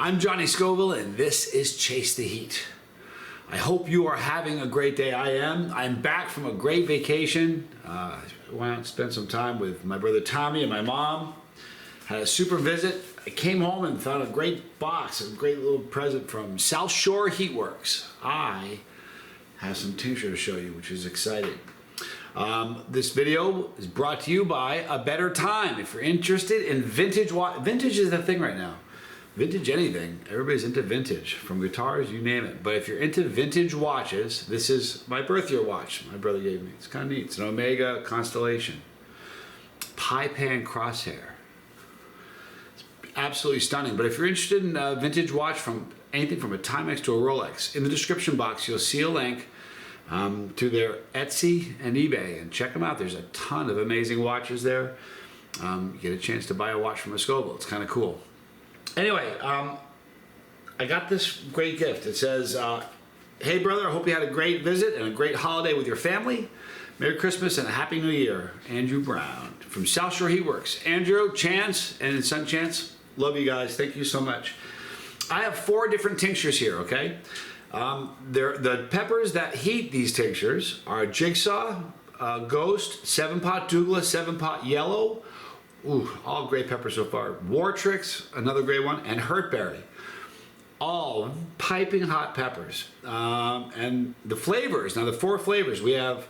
I'm Johnny Scoville, and this is Chase the Heat. I hope you are having a great day. I am. I'm back from a great vacation. Went out and spent some time with my brother Tommy and my mom. Had a super visit. I came home and found a great box, a great little present from SouthShore Heatworks. I have some tincture to show you, which is exciting. This video is brought to you by A Better Time. If you're interested in vintage is the thing right now. Vintage anything. Everybody's into vintage, from guitars, you name it. But if you're into vintage watches, this is my birth year watch my brother gave me. It's kind of neat. It's an Omega Constellation. Pie pan crosshair. It's absolutely stunning. But if you're interested in a vintage watch from anything from a Timex to a Rolex, in the description box you'll see a link to their Etsy and eBay, and check them out. There's a ton of amazing watches there. You get a chance to buy a watch from a Scoville. It's kind of cool. Anyway, I got this great gift. It says, hey brother, I hope you had a great visit and a great holiday with your family. Merry Christmas and a Happy New Year. Andrew Brown from SouthShore Heatworks. Andrew, Chance, and his son Chance, love you guys. Thank you so much. I have 4 different tinctures here, okay? The peppers that heat these tinctures are Jigsaw, Ghost, 7-Pot Douglas, 7-Pot Yellow. Ooh, all great peppers so far. War Tricks, another great one, and Hurtberry. All piping hot peppers. And the flavors, now the 4 flavors, we have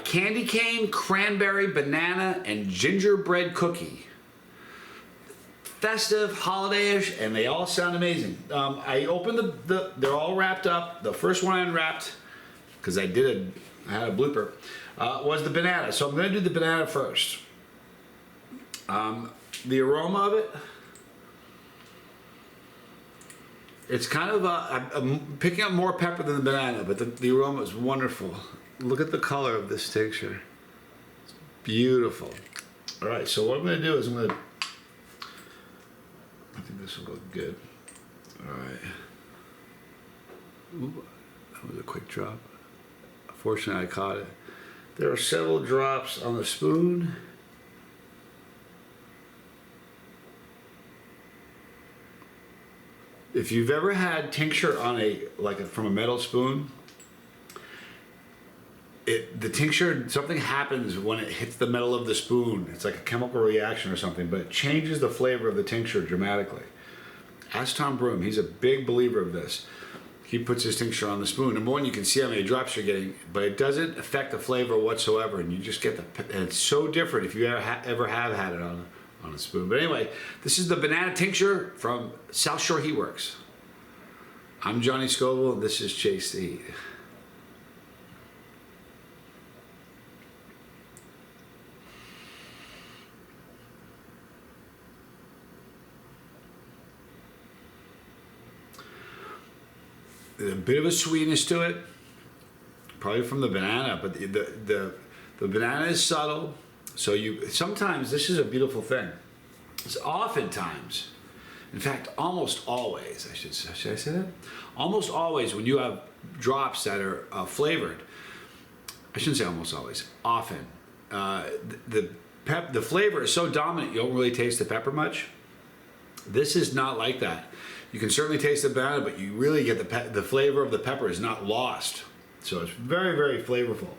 candy cane, cranberry, banana, and gingerbread cookie. Festive, holiday-ish, and they all sound amazing. I opened they're all wrapped up. The first one I unwrapped, because I had a blooper, was the banana. So I'm gonna do the banana first. The aroma of it, it's kind of I'm picking up more pepper than the banana, but the aroma is wonderful. Look at the color of this tincture. It's beautiful. All right, so what I'm going to do is I think this will look good. All right. Ooh, that was a quick drop. Fortunately, I caught it. There are several drops on the spoon. If you've ever had tincture on from a metal spoon, the tincture, something happens when it hits the metal of the spoon. It's like a chemical reaction or something, but it changes the flavor of the tincture dramatically. Ask Tom Broom, he's a big believer of this. He puts his tincture on the spoon. Number one, you can see how many drops you're getting, but it doesn't affect the flavor whatsoever, and you just get and it's so different if you ever have had it on a spoon. But anyway, this is the banana tincture from SouthShore Heatworks. I'm Johnny Scoville, and this is Chase the Heat. There's a bit of a sweetness to it, probably from the banana, but the banana is subtle. So sometimes, this is a beautiful thing. It's oftentimes, in fact, almost always, should I say that? Almost always when you have drops that are flavored, I shouldn't say almost always, often, the flavor is so dominant you don't really taste the pepper much. This is not like that. You can certainly taste the banana, but you really get the flavor of the pepper is not lost. So it's very, very flavorful.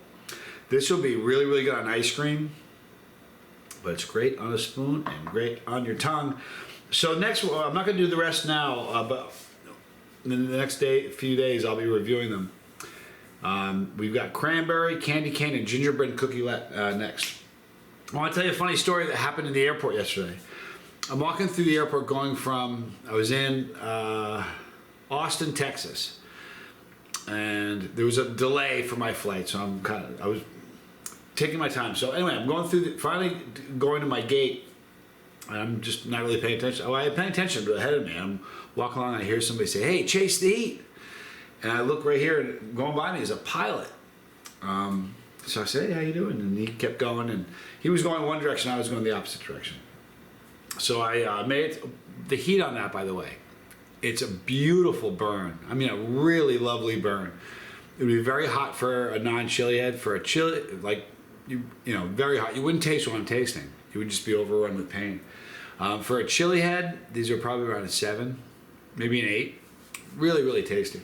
This will be really, really good on ice cream, but it's great on a spoon and great on your tongue. So next, I'm not going to do the rest now, but in the next few days, I'll be reviewing them. We've got cranberry, candy cane, and gingerbread cookie next. I want to tell you a funny story that happened in the airport yesterday. I'm walking through the airport I was in Austin, Texas, and there was a delay for my flight, so I was taking my time. So anyway, I'm going through, finally going to my gate, and I'm just not really paying attention. Oh, I had paying attention, but ahead of me, I'm walking along, and I hear somebody say, "Hey, Chase the Heat," and I look right here, and going by me is a pilot. So I said, "Hey, how you doing?" And he kept going, and he was going one direction, I was going the opposite direction. So I made the heat on that, by the way. It's a beautiful burn. I mean, a really lovely burn. It would be very hot for a non-chili head. For a chili, very hot. You wouldn't taste what I'm tasting. You would just be overrun with pain. For a chili head, these are probably around a 7, maybe an 8. Really, really tasty.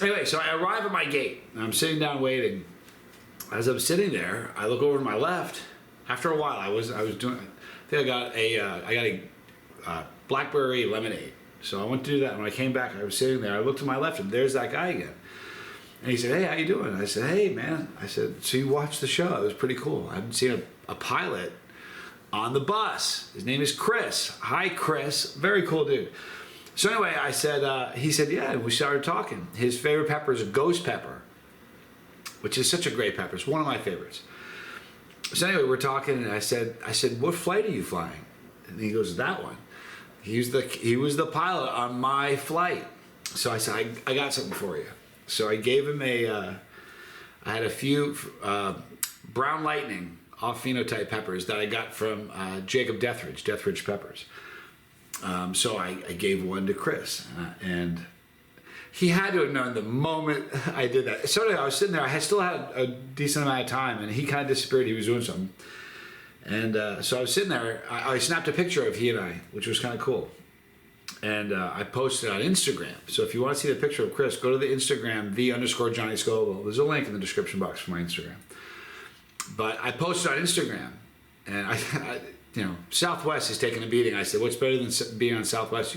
Anyway, so I arrive at my gate. And I'm sitting down waiting. As I'm sitting there, I look over to my left. After a while, I was doing. I think I got a blackberry lemonade. So I went to do that. When I came back, I was sitting there. I looked to my left, and there's that guy again. And he said, "Hey, how you doing?" I said, "Hey, man." I said, "So you watched the show? It was pretty cool. I haven't seen a pilot on the bus. His name is Chris. Hi, Chris. Very cool dude." So anyway, I said, he said, "Yeah," and we started talking. His favorite pepper is a ghost pepper, which is such a great pepper. It's one of my favorites. So anyway, we're talking, and I said, "What flight are you flying?" And he goes, "That one." He was the pilot on my flight. So I said, I got something for you. So I gave him I had a few Brown Lightning off phenotype peppers that I got from Jacob Deathridge Peppers. So I gave one to Chris, and he had to have known the moment I did that. So anyway, I was sitting there. I still had a decent amount of time, and he kind of disappeared. He was doing something. And so I was sitting there. I snapped a picture of he and I, which was kind of cool. And I posted on Instagram. So if you want to see the picture of Chris, go to the Instagram, _Johnny Scoville. There's a link in the description box for my Instagram. But I posted on Instagram, and I Southwest is taking a beating. I said, what's better than being on Southwest?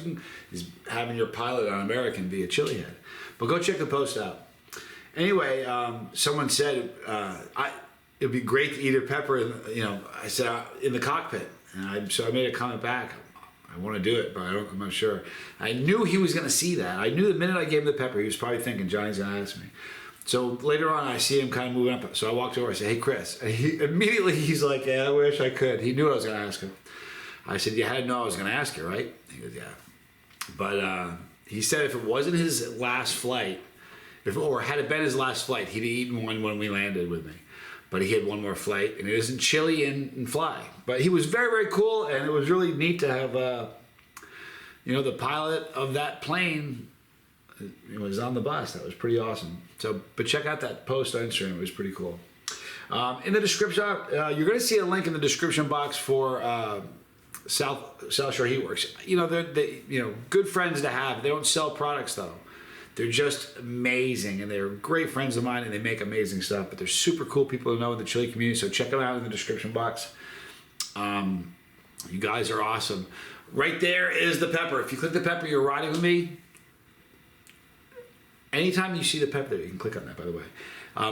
Is having your pilot on American be a chili head. But go check the post out. Anyway, someone said, it'd be great to eat a pepper, I said, in the cockpit. And so I made a comment back. I want to do it, but I'm not sure. I knew he was going to see that. I knew the minute I gave him the pepper, he was probably thinking, Johnny's going to ask me. So later on, I see him kind of moving up. So I walked over. I said, "Hey, Chris." And he's like, "Yeah, I wish I could." He knew I was going to ask him. I said, "You had to know I was going to ask you, right?" He goes, "Yeah." But he said if it wasn't his last flight, or had it been his last flight, he'd eaten one when we landed with me. But he had one more flight, and it isn't chili and fly. But he was very, very cool, and it was really neat to have, the pilot of that plane was on the bus. That was pretty awesome. So, but check out that post on Instagram. It was pretty cool. In the description, you're going to see a link in the description box for SouthShore Heatworks. They're good friends to have. They don't sell products though. They're just amazing, and they're great friends of mine, and they make amazing stuff. But they're super cool people to know in the chili community. So check them out in the description box. You guys are awesome. Right there is the pepper. If you click the pepper, you're riding with me. Anytime you see the pepper, you can click on that, by the way.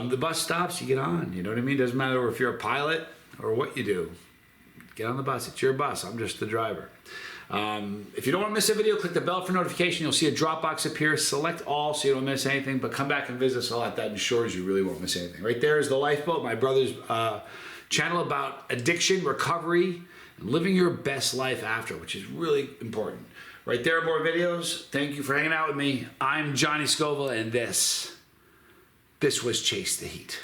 The bus stops, you get on. You know what I mean? Doesn't matter if you're a pilot or what you do. Get on the bus. It's your bus. I'm just the driver. If you don't want to miss a video, click the bell for notification. You'll see a drop box appear. Select all so you don't miss anything, but come back and visit us all at that ensures you really won't miss anything. Right there is The Lifeboat, my brother's channel about addiction, recovery, and living your best life after, which is really important. Right there are more videos. Thank you for hanging out with me. I'm Johnny Scoville, and this was Chase the Heat.